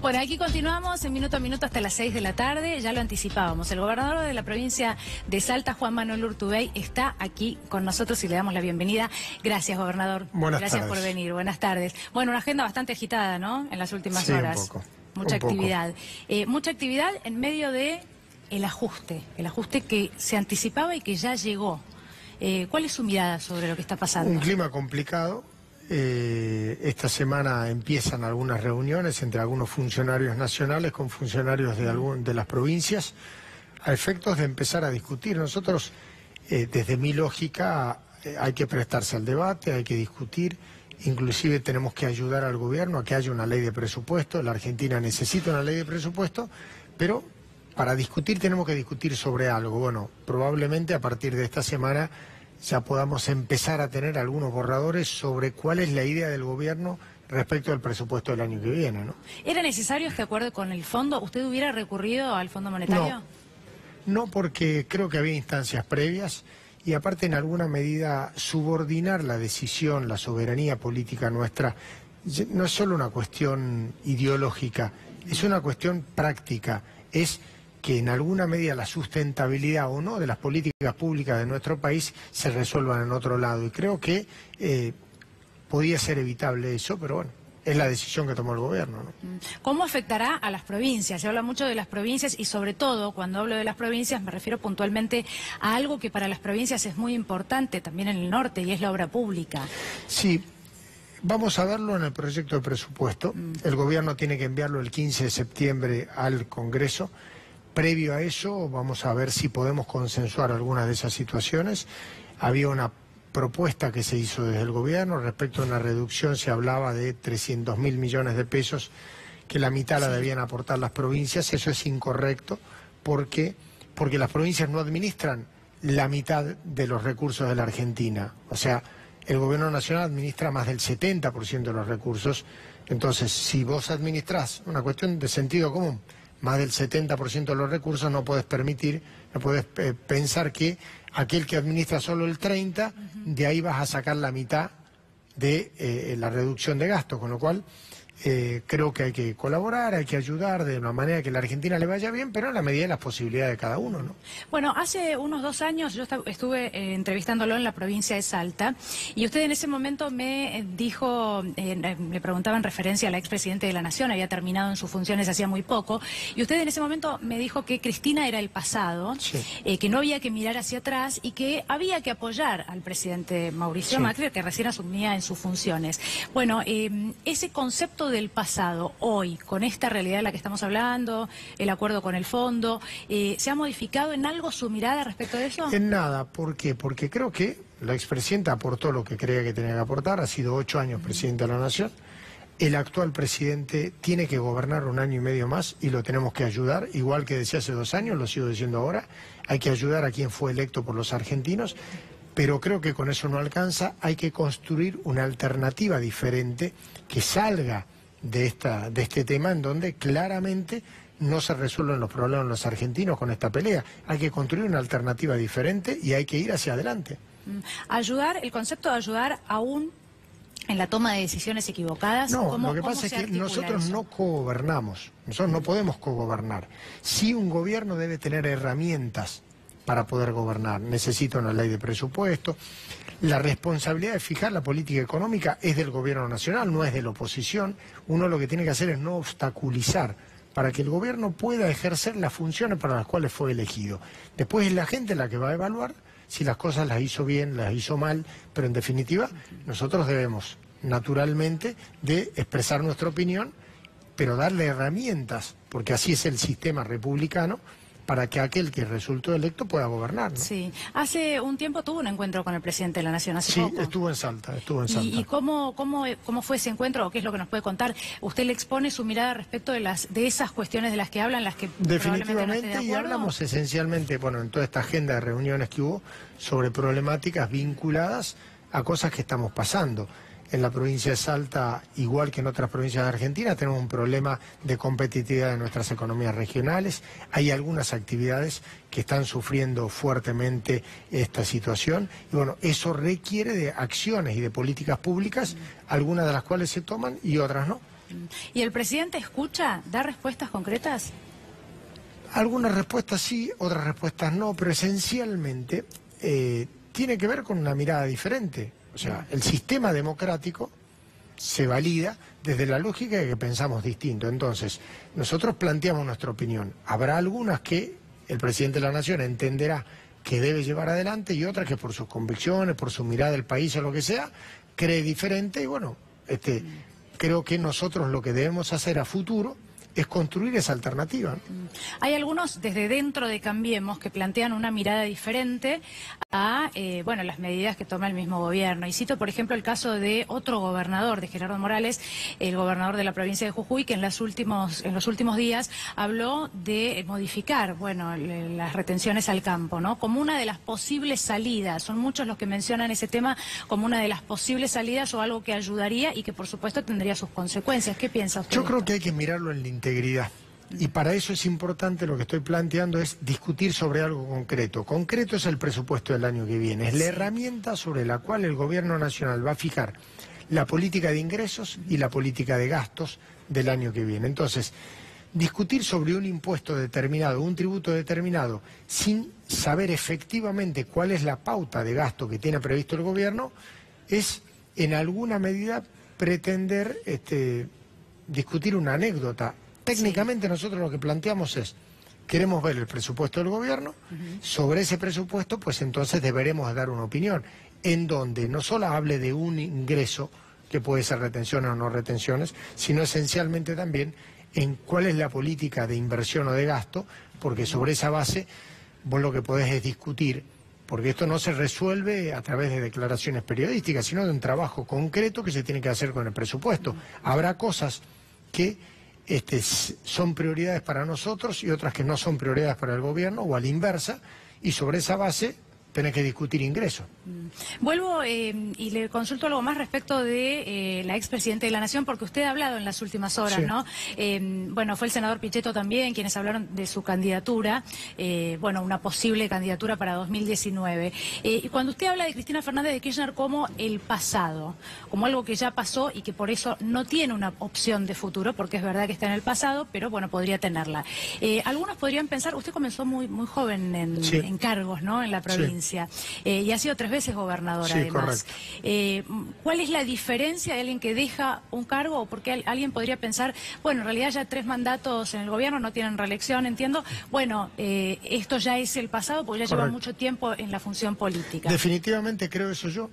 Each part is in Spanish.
Bueno, aquí continuamos en minuto a minuto hasta las 6 de la tarde, ya lo anticipábamos. El gobernador de la provincia de Salta, Juan Manuel Urtubey, está aquí con nosotros y le damos la bienvenida. Gracias, gobernador. Gracias por venir. Buenas tardes. Bueno, una agenda bastante agitada, ¿no?, en las últimas horas. Un poco. Mucha actividad. Mucha actividad en medio de el ajuste que se anticipaba y que ya llegó. ¿Cuál es su mirada sobre lo que está pasando? Un clima complicado. Esta semana empiezan algunas reuniones entre algunos funcionarios nacionales con funcionarios de las provincias a efectos de empezar a discutir. Nosotros, desde mi lógica, hay que prestarse al debate, hay que discutir, inclusive tenemos que ayudar al gobierno a que haya una ley de presupuesto. La Argentina necesita una ley de presupuesto, pero para discutir tenemos que discutir sobre algo. Bueno, probablemente a partir de esta semana ya podamos empezar a tener algunos borradores sobre cuál es la idea del gobierno respecto al presupuesto del año que viene, ¿no? ¿Era necesario este acuerdo con el fondo? ¿Usted hubiera recurrido al Fondo Monetario? No, porque creo que había instancias previas y aparte en alguna medida subordinar la decisión, la soberanía política nuestra, no es solo una cuestión ideológica, es una cuestión práctica, es que en alguna medida la sustentabilidad o no de las políticas públicas de nuestro país se resuelvan en otro lado. Y creo que podía ser evitable eso, pero bueno, es la decisión que tomó el gobierno, ¿no? ¿Cómo afectará a las provincias? Se habla mucho de las provincias y sobre todo, cuando hablo de las provincias, me refiero puntualmente a algo que para las provincias es muy importante, también en el norte, y es la obra pública. Sí. Vamos a verlo en el proyecto de presupuesto. El gobierno tiene que enviarlo el 15 de septiembre al Congreso. Previo a eso, vamos a ver si podemos consensuar algunas de esas situaciones. Había una propuesta que se hizo desde el gobierno respecto a una reducción, se hablaba de 300.000 millones de pesos, que la mitad la debían aportar las provincias. Eso es incorrecto, porque las provincias no administran la mitad de los recursos de la Argentina. O sea, el gobierno nacional administra más del 70% de los recursos. Entonces, si vos administrás, una cuestión de sentido común, más del 70% de los recursos, no puedes permitir, no puedes pensar que aquel que administra solo el 30%, de ahí vas a sacar la mitad de la reducción de gastos, con lo cual creo que hay que colaborar, hay que ayudar de una manera que la Argentina le vaya bien, pero en la medida de las posibilidades de cada uno, ¿no? Bueno, hace unos 2 años yo estuve entrevistándolo en la provincia de Salta y usted en ese momento me dijo, me preguntaba en referencia a la expresidente de la Nación, había terminado en sus funciones hacía muy poco, y usted en ese momento me dijo que Cristina era el pasado, sí, que no había que mirar hacia atrás y que había que apoyar al presidente Mauricio Macri, que recién asumía en sus funciones. Bueno, ese concepto del pasado, hoy, con esta realidad de la que estamos hablando, el acuerdo con el fondo, ¿se ha modificado en algo su mirada respecto de eso? En nada. ¿Por qué? Porque creo que la expresidenta aportó lo que creía que tenía que aportar, ha sido 8 años presidente de la Nación. El actual presidente tiene que gobernar 1 año y medio más y lo tenemos que ayudar, igual que decía hace 2 años, lo sigo diciendo ahora, hay que ayudar a quien fue electo por los argentinos. Pero creo que con eso no alcanza, hay que construir una alternativa diferente que salga de este tema en donde claramente no se resuelven los problemas de los argentinos con esta pelea. Hay que construir una alternativa diferente y hay que ir hacia adelante. Ayudar, el concepto de ayudar aún en la toma de decisiones equivocadas. No, lo que pasa es que nosotros no cogobernamos, nosotros no podemos cogobernar. Sí, un gobierno debe tener herramientas para poder gobernar. Necesita una ley de presupuesto. La responsabilidad de fijar la política económica es del gobierno nacional, no es de la oposición. Uno lo que tiene que hacer es no obstaculizar para que el gobierno pueda ejercer las funciones para las cuales fue elegido. Después es la gente la que va a evaluar si las cosas las hizo bien, las hizo mal, pero en definitiva nosotros debemos naturalmente de expresar nuestra opinión, pero darle herramientas, porque así es el sistema republicano, para que aquel que resultó electo pueda gobernar, ¿no? Sí. Hace un tiempo tuvo un encuentro con el presidente de la Nación, hace poco. Sí, estuvo en Salta. ¿Y cómo fue ese encuentro o qué es lo que nos puede contar? ¿Usted le expone su mirada respecto de esas cuestiones de las que hablan, las que definitivamente no esté de acuerdo? Y hablamos esencialmente, bueno, en toda esta agenda de reuniones que hubo, sobre problemáticas vinculadas a cosas que estamos pasando. En la provincia de Salta, igual que en otras provincias de Argentina, tenemos un problema de competitividad de nuestras economías regionales. Hay algunas actividades que están sufriendo fuertemente esta situación. Y bueno, eso requiere de acciones y de políticas públicas, algunas de las cuales se toman y otras no. ¿Y el presidente escucha, da respuestas concretas? Algunas respuestas sí, otras respuestas no, pero esencialmente tiene que ver con una mirada diferente. O sea, el sistema democrático se valida desde la lógica de que pensamos distinto. Entonces, nosotros planteamos nuestra opinión. Habrá algunas que el presidente de la Nación entenderá que debe llevar adelante y otras que por sus convicciones, por su mirada del país o lo que sea, cree diferente y bueno, creo que nosotros lo que debemos hacer a futuro es construir esa alternativa. Hay algunos desde dentro de Cambiemos que plantean una mirada diferente a bueno, las medidas que toma el mismo gobierno. Y cito, por ejemplo, el caso de otro gobernador, de Gerardo Morales, el gobernador de la provincia de Jujuy, que en los últimos días habló de modificar, bueno, las retenciones al campo, ¿no? Como una de las posibles salidas. Son muchos los que mencionan ese tema como una de las posibles salidas o algo que ayudaría y que, por supuesto, tendría sus consecuencias. ¿Qué piensa usted? Yo creo que hay que mirarlo en la integridad. Y para eso es importante, lo que estoy planteando es discutir sobre algo concreto. Concreto es el presupuesto del año que viene. Es la herramienta sobre la cual el gobierno nacional va a fijar la política de ingresos y la política de gastos del año que viene. Entonces, discutir sobre un impuesto determinado, un tributo determinado, sin saber efectivamente cuál es la pauta de gasto que tiene previsto el gobierno, es en alguna medida pretender discutir una anécdota. Técnicamente nosotros lo que planteamos es, queremos ver el presupuesto del gobierno, sobre ese presupuesto pues entonces deberemos dar una opinión, en donde no solo hable de un ingreso, que puede ser retenciones o no retenciones, sino esencialmente también en cuál es la política de inversión o de gasto, porque sobre esa base vos lo que podés es discutir, porque esto no se resuelve a través de declaraciones periodísticas, sino de un trabajo concreto que se tiene que hacer con el presupuesto. Habrá cosas que son prioridades para nosotros y otras que no son prioridades para el gobierno, o a la inversa, y sobre esa base tenés que discutir ingresos. Vuelvo y le consulto algo más respecto de la expresidenta de la Nación, porque usted ha hablado en las últimas horas, sí, ¿no? Bueno, fue el senador Pichetto también quienes hablaron de su candidatura, bueno, una posible candidatura para 2019. Y cuando usted habla de Cristina Fernández de Kirchner como el pasado, como algo que ya pasó y que por eso no tiene una opción de futuro, porque es verdad que está en el pasado, pero bueno, podría tenerla. Algunos podrían pensar, usted comenzó muy joven en cargos, ¿no? En la provincia. Sí. Y ha sido 3 veces gobernador, sí, además. ¿Cuál es la diferencia de alguien que deja un cargo? O porque alguien podría pensar, bueno, en realidad ya 3 mandatos en el gobierno, no tienen reelección, entiendo. Bueno, esto ya es el pasado porque ya lleva mucho tiempo en la función política. Definitivamente creo eso yo.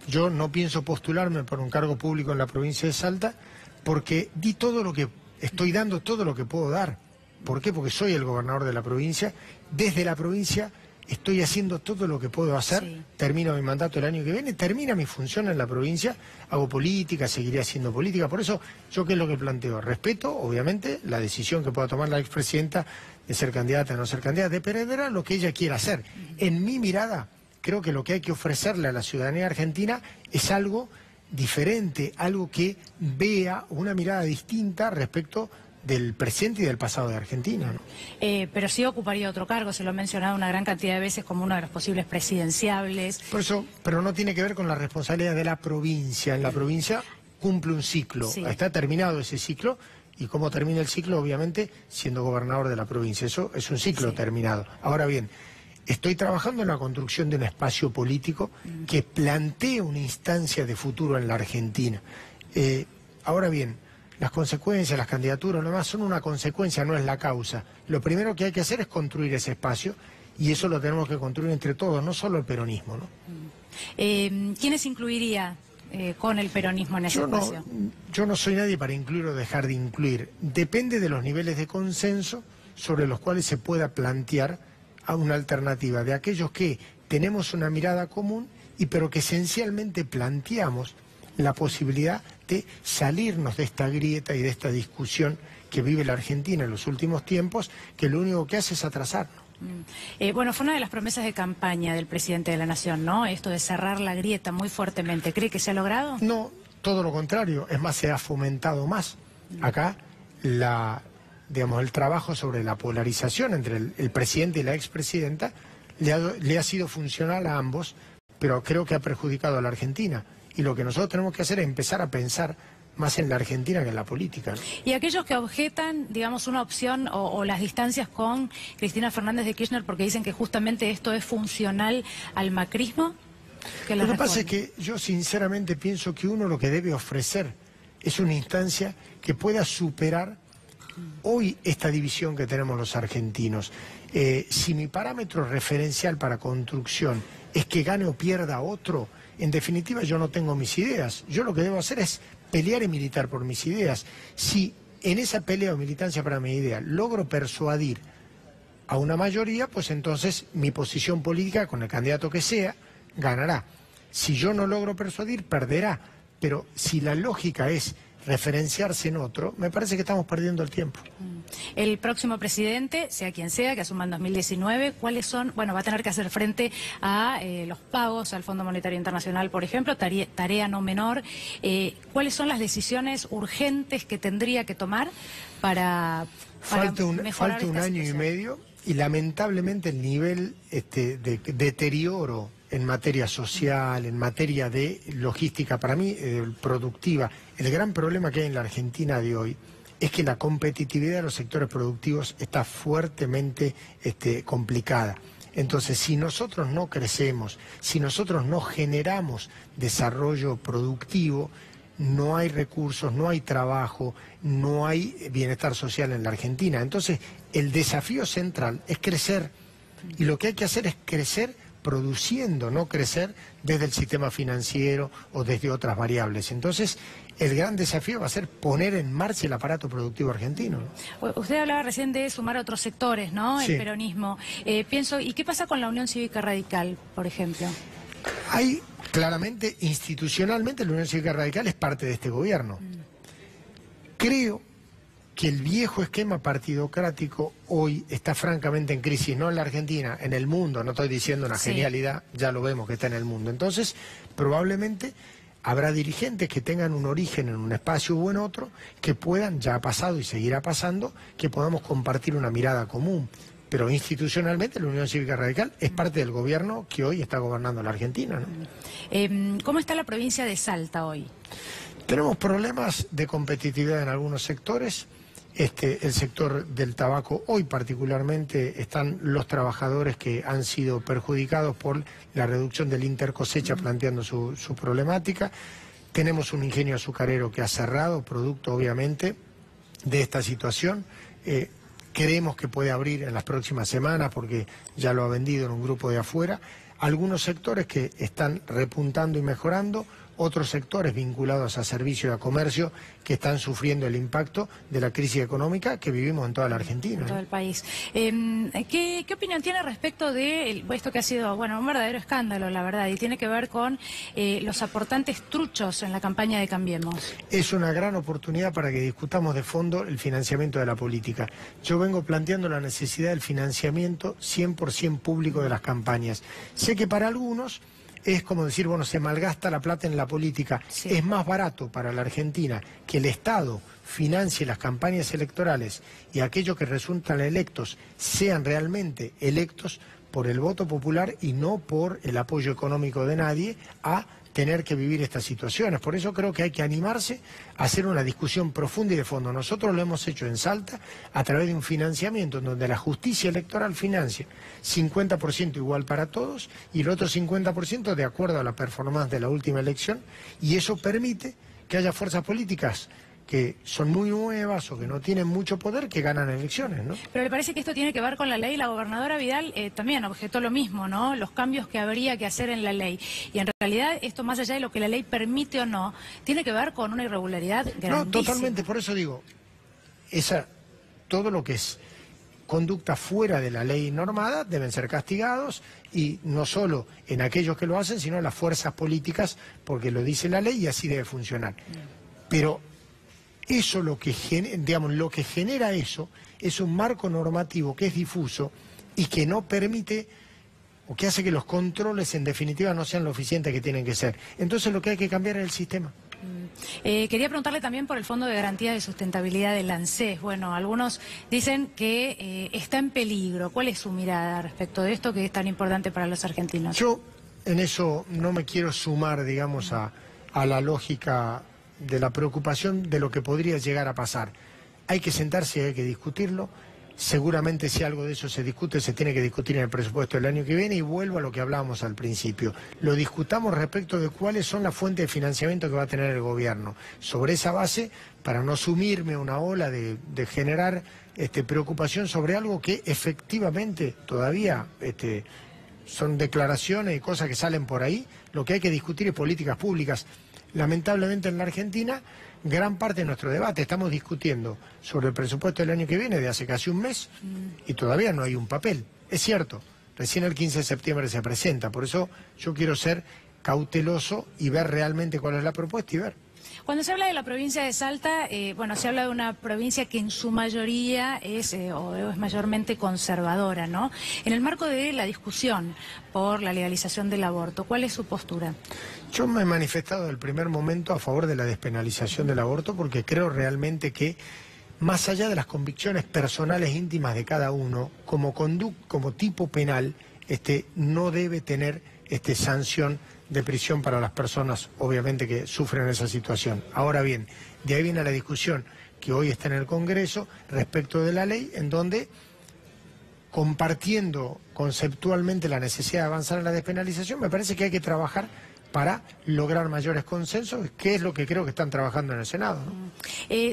Yo no pienso postularme por un cargo público en la provincia de Salta porque di todo lo que estoy dando, todo lo que puedo dar. ¿Por qué? Porque soy el gobernador de la provincia. Desde la provincia estoy haciendo todo lo que puedo hacer, sí. Termino mi mandato el año que viene, termina mi función en la provincia, hago política, seguiré haciendo política. Por eso, ¿yo qué es lo que planteo? Respeto, obviamente, la decisión que pueda tomar la expresidenta de ser candidata o no ser candidata, dependerá lo que ella quiera hacer. En mi mirada, creo que lo que hay que ofrecerle a la ciudadanía argentina es algo diferente, algo que vea una mirada distinta respecto del presente y del pasado de Argentina, ¿no? Pero sí ocuparía otro cargo, se lo ha mencionado una gran cantidad de veces como uno de los posibles presidenciables. Por eso, pero no tiene que ver con la responsabilidad de la provincia. En la provincia cumple un ciclo, sí. Está terminado ese ciclo, y cómo termina el ciclo, obviamente, siendo gobernador de la provincia. Eso es un ciclo, sí, terminado. Ahora bien, estoy trabajando en la construcción de un espacio político que plantee una instancia de futuro en la Argentina. Ahora bien, las consecuencias, las candidaturas, lo demás son una consecuencia, no es la causa. Lo primero que hay que hacer es construir ese espacio, y eso lo tenemos que construir entre todos, no solo el peronismo, ¿no? ¿Quiénes incluiría con el peronismo en ese espacio? Yo no soy nadie para incluir o dejar de incluir. Depende de los niveles de consenso sobre los cuales se pueda plantear a una alternativa, de aquellos que tenemos una mirada común, pero que esencialmente planteamos la posibilidad de salirnos de esta grieta y de esta discusión que vive la Argentina en los últimos tiempos, que lo único que hace es atrasarnos. Bueno, fue una de las promesas de campaña del presidente de la Nación, ¿no? Esto de cerrar la grieta muy fuertemente. ¿Cree que se ha logrado? No, todo lo contrario. Es más, se ha fomentado más. Acá, el trabajo sobre la polarización entre el presidente y la expresidenta le ha sido funcional a ambos, pero creo que ha perjudicado a la Argentina. Y lo que nosotros tenemos que hacer es empezar a pensar más en la Argentina que en la política, ¿no? Y aquellos que objetan, digamos, una opción o las distancias con Cristina Fernández de Kirchner porque dicen que justamente esto es funcional al macrismo, ¿qué les Lo que pasa es responde? que yo sinceramente pienso que uno lo que debe ofrecer es una instancia que pueda superar hoy esta división que tenemos los argentinos. Si mi parámetro referencial para construcción es que gane o pierda otro, en definitiva yo no tengo mis ideas. Yo lo que debo hacer es pelear y militar por mis ideas. Si en esa pelea o militancia para mi idea logro persuadir a una mayoría, pues entonces mi posición política con el candidato que sea ganará. Si yo no logro persuadir, perderá. Pero si la lógica es referenciarse en otro, me parece que estamos perdiendo el tiempo. El próximo presidente, sea quien sea, que asuma en 2019, ¿cuáles son? Bueno, va a tener que hacer frente a los pagos al Fondo Monetario Internacional, por ejemplo, tarea no menor. ¿Cuáles son las decisiones urgentes que tendría que tomar para mejorar Falta un esta año y situación? medio y lamentablemente el nivel de deterioro en materia social, en materia de logística, para mí productiva, el gran problema que hay en la Argentina de hoy es que la competitividad de los sectores productivos está fuertemente complicada. Entonces, si nosotros no crecemos, si nosotros no generamos desarrollo productivo, no hay recursos, no hay trabajo, no hay bienestar social en la Argentina. Entonces, el desafío central es crecer. Y lo que hay que hacer es crecer produciendo, no crecer desde el sistema financiero o desde otras variables. Entonces, el gran desafío va a ser poner en marcha el aparato productivo argentino, ¿no? Usted hablaba recién de sumar otros sectores, ¿no? Sí. El peronismo. Pienso, ¿y qué pasa con la Unión Cívica Radical, por ejemplo? Hay claramente, institucionalmente, la Unión Cívica Radical es parte de este gobierno. Creo que el viejo esquema partidocrático hoy está francamente en crisis, no en la Argentina, en el mundo, no estoy diciendo una Sí. genialidad, ya lo vemos que está en el mundo. Entonces, probablemente habrá dirigentes que tengan un origen en un espacio u en otro, que puedan, ya ha pasado y seguirá pasando, que podamos compartir una mirada común. Pero institucionalmente la Unión Cívica Radical es parte del gobierno que hoy está gobernando la Argentina, ¿no? ¿Cómo está la provincia de Salta hoy? Tenemos problemas de competitividad en algunos sectores. El sector del tabaco, hoy particularmente, están los trabajadores que han sido perjudicados por la reducción del intercosecha, planteando su problemática. Tenemos un ingenio azucarero que ha cerrado, producto obviamente de esta situación. Creemos que puede abrir en las próximas semanas porque ya lo ha vendido en un grupo de afuera. Algunos sectores que están repuntando y mejorando, otros sectores vinculados a servicio y a comercio que están sufriendo el impacto de la crisis económica que vivimos en toda la Argentina, En todo ¿no? el país. ¿Qué opinión tiene respecto de esto que ha sido, bueno, un verdadero escándalo, la verdad, y tiene que ver con los aportantes truchos en la campaña de Cambiemos? Es una gran oportunidad para que discutamos de fondo el financiamiento de la política. Yo vengo planteando la necesidad del financiamiento 100% público de las campañas. Sé que para algunos es como decir, bueno, se malgasta la plata en la política. Sí. Es más barato para la Argentina que el Estado financie las campañas electorales y aquellos que resultan electos sean realmente electos por el voto popular y no por el apoyo económico de nadie a tener que vivir estas situaciones. Por eso creo que hay que animarse a hacer una discusión profunda y de fondo. Nosotros lo hemos hecho en Salta a través de un financiamiento en donde la justicia electoral financia 50% igual para todos y el otro 50% de acuerdo a la performance de la última elección, y eso permite que haya fuerzas políticas que son muy nuevas o que no tienen mucho poder que ganan elecciones, ¿no? Pero le parece que esto tiene que ver con la ley. La gobernadora Vidal también objetó lo mismo, ¿no? Los cambios que habría que hacer en la ley. Y en realidad esto, más allá de lo que la ley permite o no, tiene que ver con una irregularidad grandísima. No, totalmente, por eso digo, todo lo que es conducta fuera de la ley normada deben ser castigados, y no solo en aquellos que lo hacen, sino en las fuerzas políticas, porque lo dice la ley y así debe funcionar. Pero eso lo que genera eso es un marco normativo que es difuso y que no permite o que hace que los controles en definitiva no sean lo eficientes que tienen que ser. Entonces lo que hay que cambiar es el sistema. Quería preguntarle también por el Fondo de Garantía de Sustentabilidad del ANSES. Bueno, algunos dicen que está en peligro. ¿Cuál es su mirada respecto de esto que es tan importante para los argentinos? Yo en eso no me quiero sumar, digamos, a la lógica de la preocupación de lo que podría llegar a pasar. Hay que sentarse y hay que discutirlo. Seguramente si algo de eso se discute, se tiene que discutir en el presupuesto del año que viene, y vuelvo a lo que hablábamos al principio. Lo discutamos respecto de cuáles son las fuentes de financiamiento que va a tener el gobierno. Sobre esa base, para no sumirme a una ola de generar preocupación sobre algo que efectivamente todavía son declaraciones y cosas que salen por ahí. Lo que hay que discutir es políticas públicas. Lamentablemente en la Argentina, gran parte de nuestro debate estamos discutiendo sobre el presupuesto del año que viene de hace casi un mes y todavía no hay un papel. Es cierto, recién el 15 de septiembre se presenta, por eso yo quiero ser cauteloso y ver realmente cuál es la propuesta y ver. Cuando se habla de la provincia de Salta, bueno, se habla de una provincia que en su mayoría es mayormente conservadora, ¿no? En el marco de la discusión por la legalización del aborto, ¿cuál es su postura? Yo me he manifestado desde el primer momento a favor de la despenalización del aborto porque creo realmente que, más allá de las convicciones personales íntimas de cada uno, como tipo penal, no debe tener sanción de prisión para las personas, obviamente, que sufren esa situación. Ahora bien, de ahí viene la discusión que hoy está en el Congreso respecto de la ley, en donde, compartiendo conceptualmente la necesidad de avanzar en la despenalización, me parece que hay que trabajar para lograr mayores consensos, que es lo que creo que están trabajando en el Senado, ¿no?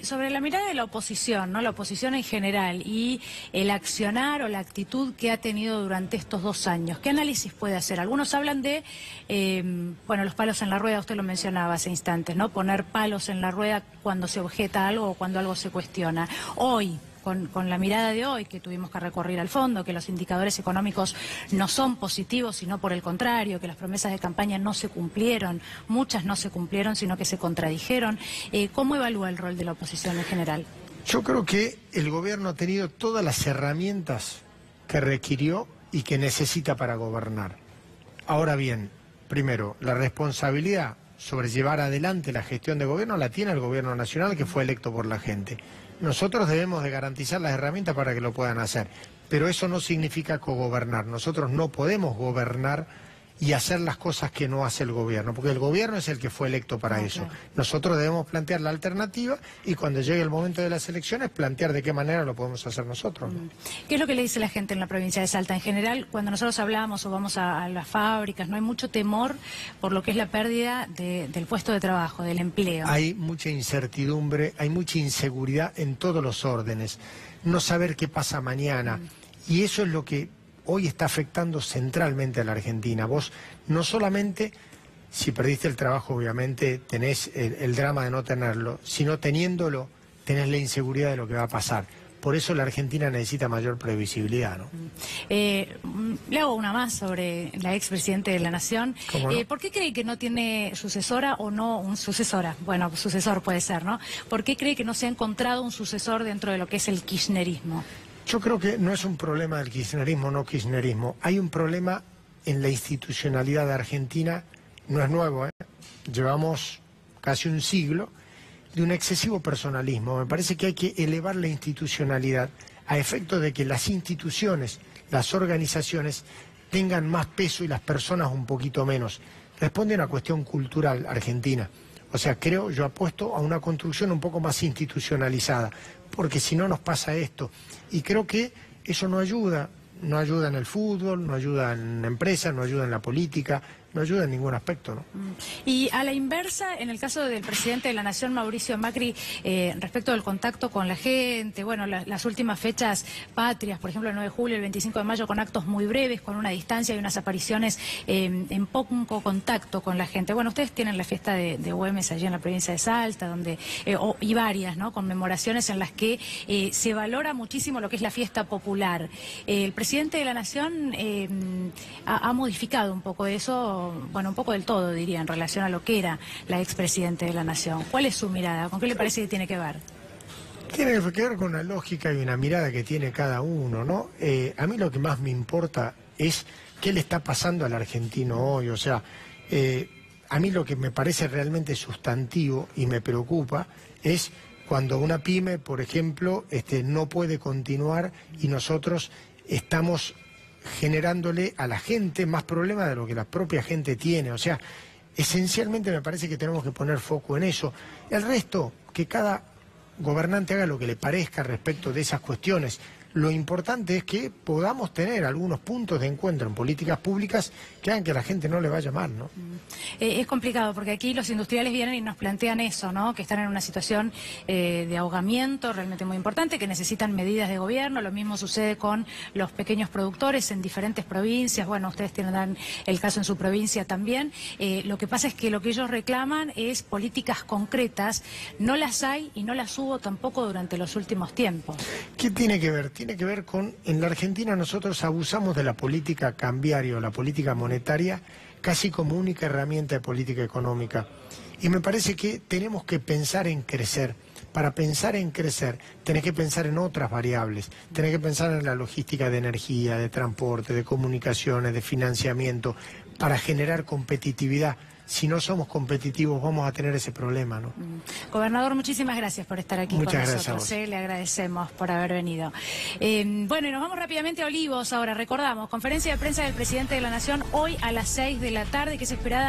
Sobre la mirada de la oposición, ¿no? La oposición en general y el accionar o la actitud que ha tenido durante estos 2 años, ¿qué análisis puede hacer? Algunos hablan de, bueno, los palos en la rueda, usted lo mencionaba hace instantes, ¿no? Poner palos en la rueda cuando se objeta algo o cuando algo se cuestiona. Hoy, con la mirada de hoy, que tuvimos que recurrir al fondo, que los indicadores económicos no son positivos, sino por el contrario, que las promesas de campaña no se cumplieron, muchas no se cumplieron, sino que se contradijeron. ¿Cómo evalúa el rol de la oposición en general? Yo creo que el gobierno ha tenido todas las herramientas que requirió y que necesita para gobernar. Ahora bien, primero, la responsabilidad sobre llevar adelante la gestión de gobierno la tiene el gobierno nacional, que fue electo por la gente. Nosotros debemos de garantizar las herramientas para que lo puedan hacer, pero eso no significa cogobernar. Nosotros no podemos gobernar y hacer las cosas que no hace el gobierno, porque el gobierno es el que fue electo para eso. Nosotros debemos plantear la alternativa y cuando llegue el momento de las elecciones plantear de qué manera lo podemos hacer nosotros, ¿no? ¿Qué es lo que le dice la gente en la provincia de Salta? En general, cuando nosotros hablamos o vamos a las fábricas, ¿no hay mucho temor por lo que es la pérdida del puesto de trabajo, del empleo? Hay mucha incertidumbre, hay mucha inseguridad en todos los órdenes. No saber qué pasa mañana. Y eso es lo que hoy está afectando centralmente a la Argentina. Vos no solamente, si perdiste el trabajo, obviamente tenés el drama de no tenerlo, sino teniéndolo, tenés la inseguridad de lo que va a pasar. Por eso la Argentina necesita mayor previsibilidad, ¿no? Le hago una más sobre la expresidente de la Nación. ¿Cómo no? ¿Por qué cree que no tiene sucesora o no un sucesora? Bueno, sucesor puede ser, ¿no? ¿Por qué cree que no se ha encontrado un sucesor dentro de lo que es el kirchnerismo? Yo creo que no es un problema del kirchnerismo o no kirchnerismo. Hay un problema en la institucionalidad de Argentina, no es nuevo, ¿eh? Llevamos casi un siglo de un excesivo personalismo. Me parece que hay que elevar la institucionalidad a efecto de que las instituciones, las organizaciones, tengan más peso y las personas un poquito menos. Responde a una cuestión cultural argentina. O sea, yo apuesto a una construcción un poco más institucionalizada, porque si no nos pasa esto. Y creo que eso no ayuda en el fútbol, no ayuda en la empresa, no ayuda en la política, no ayuda en ningún aspecto, ¿no? Y a la inversa, en el caso del presidente de la Nación, Mauricio Macri, respecto del contacto con la gente, bueno, las últimas fechas patrias, por ejemplo, el 9 de julio, el 25 de mayo, con actos muy breves, con una distancia y unas apariciones en poco contacto con la gente. Bueno, ustedes tienen la fiesta de Güemes allí en la provincia de Salta, donde y varias, ¿no?, conmemoraciones en las que se valora muchísimo lo que es la fiesta popular. El presidente de la Nación ha modificado un poco eso, bueno, un poco del todo, diría, en relación a lo que era la expresidente de la Nación. ¿Cuál es su mirada? ¿Con qué le parece que tiene que ver? Tiene que ver con una lógica y una mirada que tiene cada uno, ¿no? A mí lo que más me importa es qué le está pasando al argentino hoy. O sea, a mí lo que me parece realmente sustantivo y me preocupa es cuando una pyme, por ejemplo, no puede continuar y nosotros estamos generándole a la gente más problemas de lo que la propia gente tiene. O sea, Esencialmente me parece que tenemos que poner foco en eso. El resto, que cada gobernante haga lo que le parezca respecto de esas cuestiones. Lo importante es que podamos tener algunos puntos de encuentro en políticas públicas que hagan que la gente no le vaya mal, ¿no? Es complicado porque aquí los industriales vienen y nos plantean eso, ¿no? Que están en una situación de ahogamiento realmente muy importante, que necesitan medidas de gobierno. Lo mismo sucede con los pequeños productores en diferentes provincias. Bueno, ustedes tienen el caso en su provincia también. Lo que pasa es que lo que ellos reclaman es políticas concretas. No las hay y no las hubo tampoco durante los últimos tiempos. ¿Qué tiene que ver? Tiene que ver con, en la Argentina nosotros abusamos de la política cambiaria o la política monetaria casi como única herramienta de política económica. Y me parece que tenemos que pensar en crecer. Para pensar en crecer, tenés que pensar en otras variables. Tenés que pensar en la logística de energía, de transporte, de comunicaciones, de financiamiento, para generar competitividad. Si no somos competitivos vamos a tener ese problema, ¿no? Gobernador, muchísimas gracias por estar aquí Muchas con gracias nosotros. a vos. Le agradecemos por haber venido. Bueno, y nos vamos rápidamente a Olivos ahora. Recordamos, conferencia de prensa del presidente de la Nación hoy a las 6 de la tarde, que es esperada